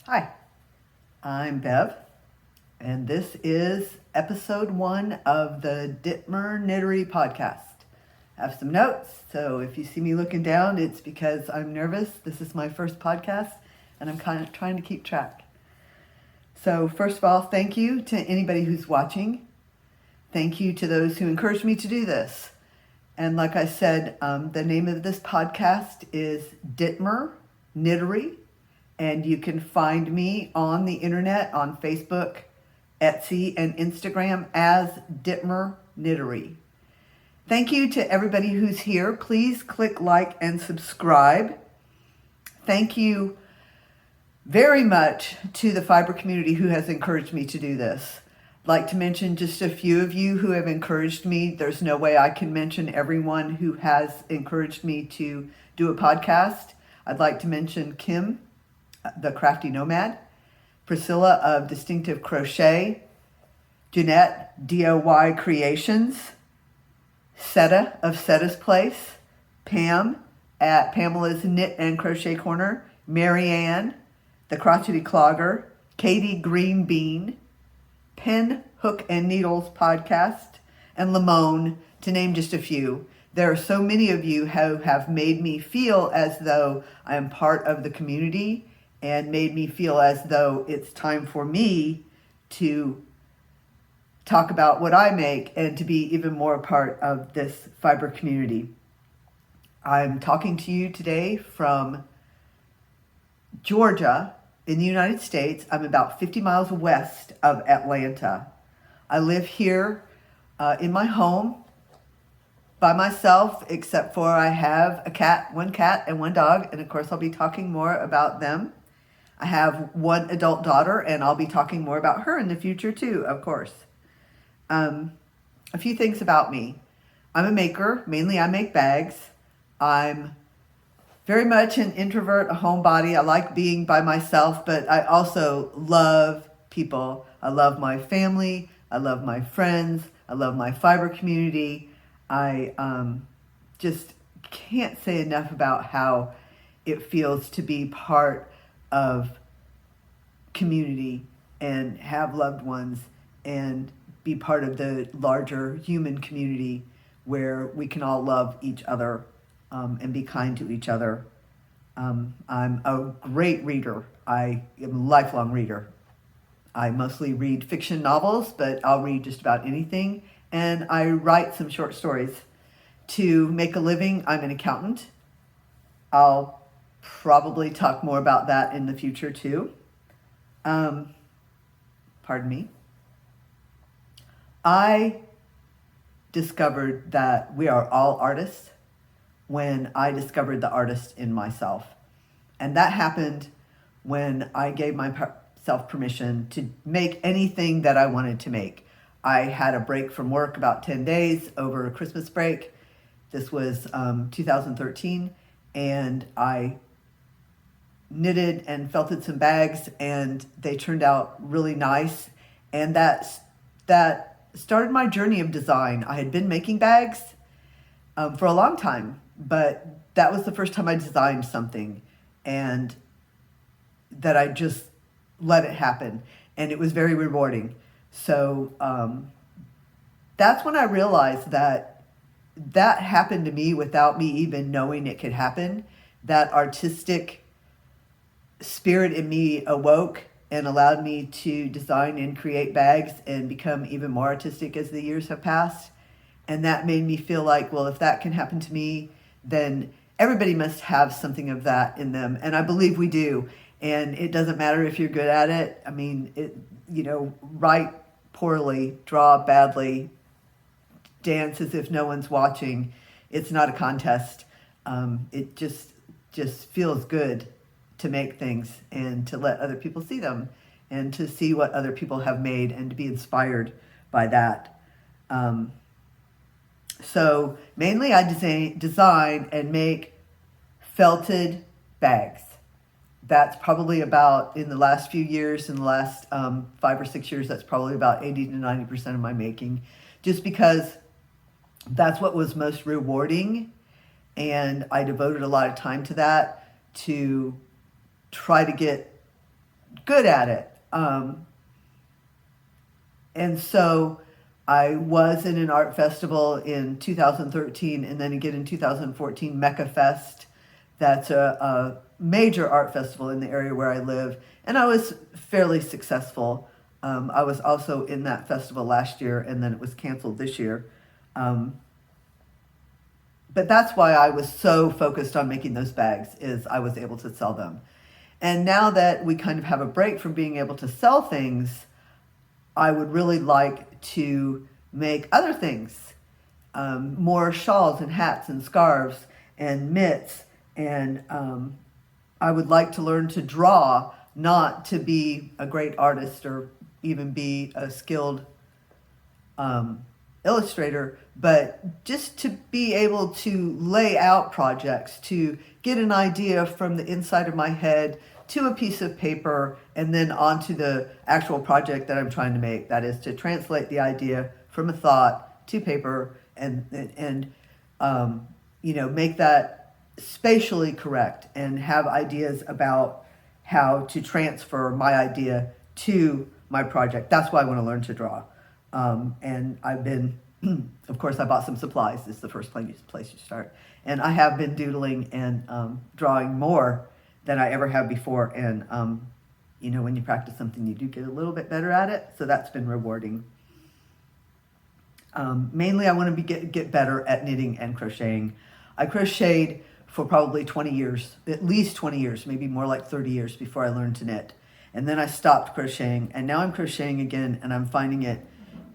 Hi, I'm Bev, and this is episode 1 of the Dittmer Knittery podcast. I have some notes, so if you see me looking down, it's because I'm nervous. This is my first podcast, and I'm kind of trying to keep track. So first of all, thank you to anybody who's watching. Thank you to those who encouraged me to do this. And like I said, the name of this podcast is Dittmer Knittery. And you can find me on the internet, on Facebook, Etsy, and Instagram as Dittmer Knittery. Thank you to everybody who's here. Please click like and subscribe. Thank you very much to the fiber community who has encouraged me to do this. I'd like to mention just a few of you who have encouraged me. There's no way I can mention everyone who has encouraged me to do a podcast. I'd like to mention Kim, the Crafty Nomad, Priscilla of Distinctive Crochet, Jeanette, DOYCreations, Setta of Setta's Place, Pam at Pamela's Knit and Crochet Corner, Marianne, the Crochetty Clogger, Katie Green Bean, Pen, Hook, and Needles Podcast, and Limon, to name just a few. There are so many of you who have made me feel as though I am part of the community and made me feel as though it's time for me to talk about what I make and to be even more a part of this fiber community. I'm talking to you today from Georgia in the United States. I'm about 50 miles west of Atlanta. I live here in my home by myself, except for I have one cat and one dog, and of course I'll be talking more about them. I have one adult daughter, and I'll be talking more about her in the future too, of course. A few things about me. I'm a maker. Mainly I make bags. I'm very much an introvert, a homebody. I like being by myself, but I also love people. I love my family. I love my friends. I love my fiber community. I just can't say enough about how it feels to be part of community and have loved ones and be part of the larger human community where we can all love each other and be kind to each other. I'm a great reader. I am a lifelong reader. I mostly read fiction novels, but I'll read just about anything. And I write some short stories. To make a living, I'm an accountant. I'll probably talk more about that in the future too. Pardon me. I discovered that we are all artists when I discovered the artist in myself. And that happened when I gave myself permission to make anything that I wanted to make. I had a break from work about 10 days over a Christmas break. This was 2013, and I knitted and felted some bags, and they turned out really nice. And that started my journey of design. I had been making bags for a long time, but that was the first time I designed something, and that I just let it happen, and it was very rewarding. So that's when I realized that happened to me without me even knowing it could happen. That artistic spirit in me awoke and allowed me to design and create bags and become even more artistic as the years have passed. And that made me feel like, well, if that can happen to me, then everybody must have something of that in them. And I believe we do. And it doesn't matter if you're good at it. I mean, write poorly, draw badly, dance as if no one's watching. It's not a contest. It just feels good to make things and to let other people see them and to see what other people have made and to be inspired by that. So mainly I design and make felted bags. That's probably about, in the last few years, in the last 5 or 6 years, that's probably about 80 to 90% of my making, just because that's what was most rewarding. And I devoted a lot of time to that, to try to get good at it. And so I was in an art festival in 2013 and then again in 2014, Mecca Fest. That's a major art festival in the area where I live. And I was fairly successful. I was also in that festival last year and then it was canceled this year. But that's why I was so focused on making those bags, is I was able to sell them. And now that we kind of have a break from being able to sell things, I would really like to make other things, more shawls and hats and scarves and mitts. And I would like to learn to draw, not to be a great artist or even be a skilled illustrator, but just to be able to lay out projects, to get an idea from the inside of my head to a piece of paper and then onto the actual project that I'm trying to make. That is to translate the idea from a thought to paper and make that spatially correct and have ideas about how to transfer my idea to my project. That's why I want to learn to draw. And I've been, of course, I bought some supplies. This is the first place you start. And I have been doodling and drawing more than I ever have before. And, when you practice something, you do get a little bit better at it. So that's been rewarding. Mainly, I want to get better at knitting and crocheting. I crocheted for probably 20 years, at least 20 years, maybe more like 30 years before I learned to knit. And then I stopped crocheting. And now I'm crocheting again, and I'm finding it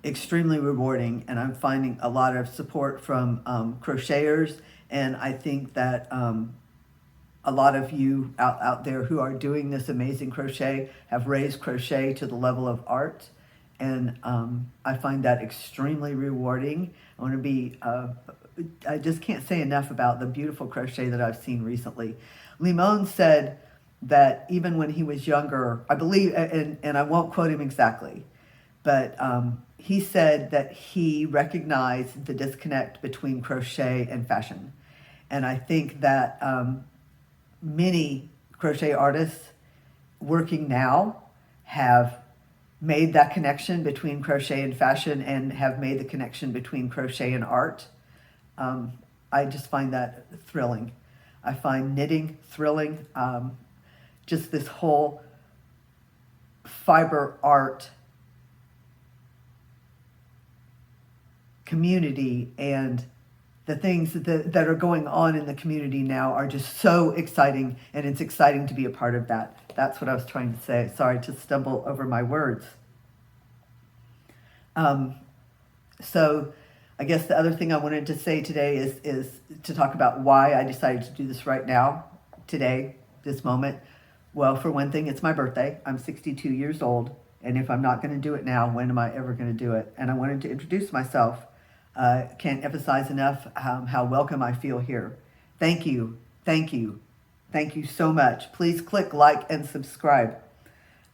extremely rewarding, and I'm finding a lot of support from crocheters, and I think that a lot of you out there who are doing this amazing crochet have raised crochet to the level of art, and I find that extremely rewarding. I want to be, I just can't say enough about the beautiful crochet that I've seen recently. Limon said that even when he was younger, I believe, and I won't quote him exactly, but he said that he recognized the disconnect between crochet and fashion. And I think that many crochet artists working now have made that connection between crochet and fashion and have made the connection between crochet and art. I just find that thrilling. I find knitting thrilling. Just this whole fiber art community and the things that are going on in the community now are just so exciting, and it's exciting to be a part of that. That's what I was trying to say. Sorry to stumble over my words. So I guess the other thing I wanted to say today is to talk about why I decided to do this right now, today, this moment. Well, for one thing, it's my birthday. I'm 62 years old, and if I'm not going to do it now, when am I ever going to do it? And I wanted to introduce myself. Can't emphasize enough how welcome I feel here. Thank you, thank you, thank you so much. Please click like and subscribe.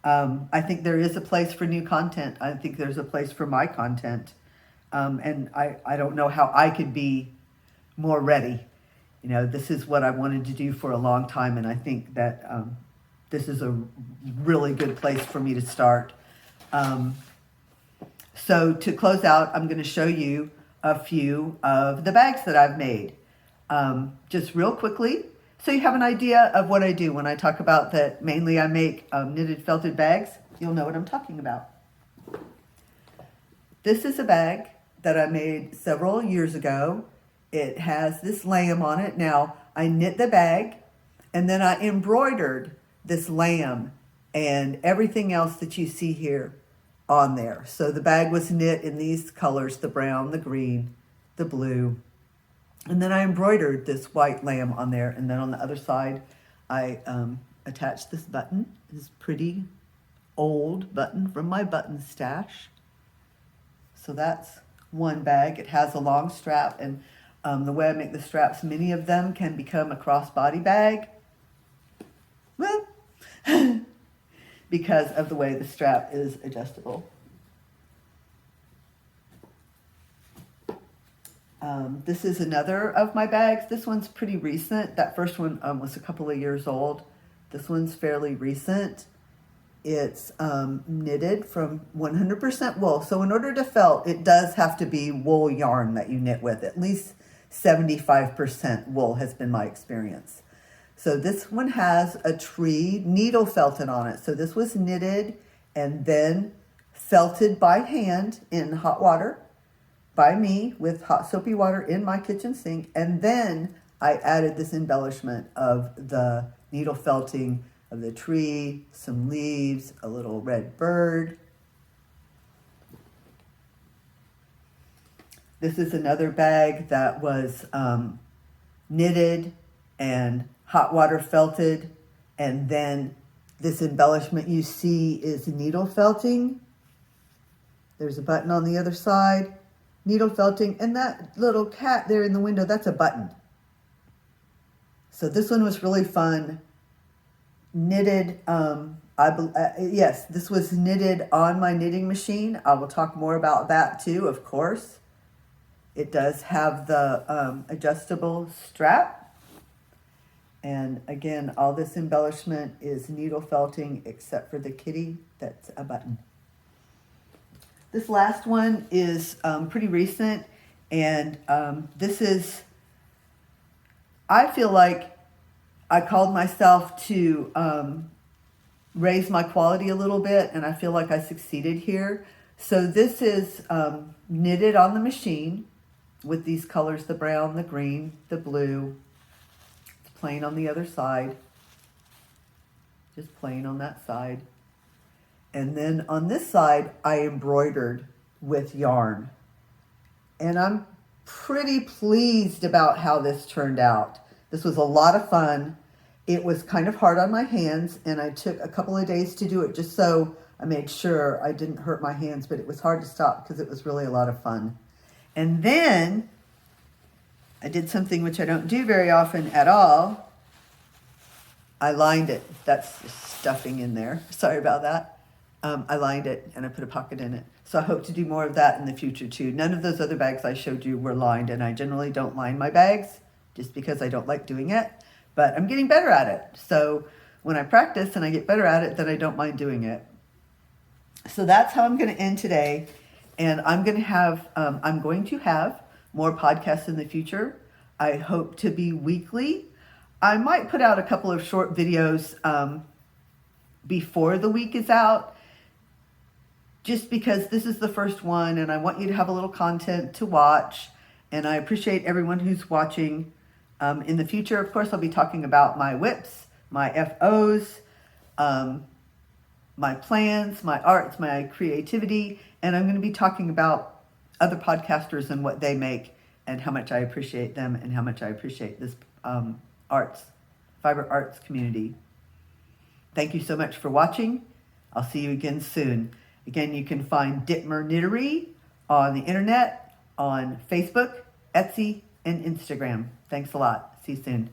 I think there is a place for new content. I think there's a place for my content. And I don't know how I could be more ready. This is what I wanted to do for a long time, and I think that this is a really good place for me to start. So to close out, I'm going to show you a few of the bags that I've made. Just real quickly, so you have an idea of what I do when I talk about that mainly I make knitted felted bags. You'll know what I'm talking about. This is a bag that I made several years ago. It has this lamb on it. Now, I knit the bag, and then I embroidered this lamb and everything else that you see here on there. So the bag was knit in these colors, the brown, the green, the blue. And then I embroidered this white lamb on there. And then on the other side, I attached this button, this pretty old button from my button stash. So that's one bag. It has a long strap, and the way I make the straps, many of them can become a crossbody bag. Well, because of the way the strap is adjustable. This is another of my bags. This one's pretty recent. That first one was a couple of years old. This one's fairly recent. It's knitted from 100% wool. So in order to felt, it does have to be wool yarn that you knit with. At least 75% wool has been my experience. So this one has a tree needle felted on it. So this was knitted and then felted by hand in hot water by me with hot soapy water in my kitchen sink. And then I added this embellishment of the needle felting of the tree, some leaves, a little red bird. This is another bag that was knitted and hot water felted, and then this embellishment you see is needle felting. There's a button on the other side, needle felting, and that little cat there in the window, that's a button. So this one was really fun. Knitted, yes, this was knitted on my knitting machine. I will talk more about that too, of course. It does have the adjustable strap. And again, all this embellishment is needle felting except for the kitty, that's a button. This last one is pretty recent, and this is, I feel like I called myself to raise my quality a little bit, and I feel like I succeeded here. So this is knitted on the machine with these colors, the brown, the green, the blue. It's plain on the other side. Just plain on that side. And then on this side, I embroidered with yarn. And I'm pretty pleased about how this turned out. This was a lot of fun. It was kind of hard on my hands, and I took a couple of days to do it just so I made sure I didn't hurt my hands, but it was hard to stop because it was really a lot of fun. And then I did something which I don't do very often at all. I lined it. That's just stuffing in there. Sorry about that. I lined it and I put a pocket in it. So I hope to do more of that in the future too. None of those other bags I showed you were lined, and I generally don't line my bags just because I don't like doing it, but I'm getting better at it. So when I practice and I get better at it, then I don't mind doing it. So that's how I'm going to end today. And I'm going to have more podcasts in the future. I hope to be weekly. I might put out a couple of short videos before the week is out, just because this is the first one and I want you to have a little content to watch. And I appreciate everyone who's watching. In the future, of course, I'll be talking about my whips, my FOs, my plans, my arts, my creativity, and I'm going to be talking about other podcasters and what they make and how much I appreciate them and how much I appreciate this fiber arts community. Thank you so much for watching. I'll see you again soon. Again, you can find Dittmer Knittery on the internet, on Facebook, Etsy, and Instagram. Thanks a lot. See you soon.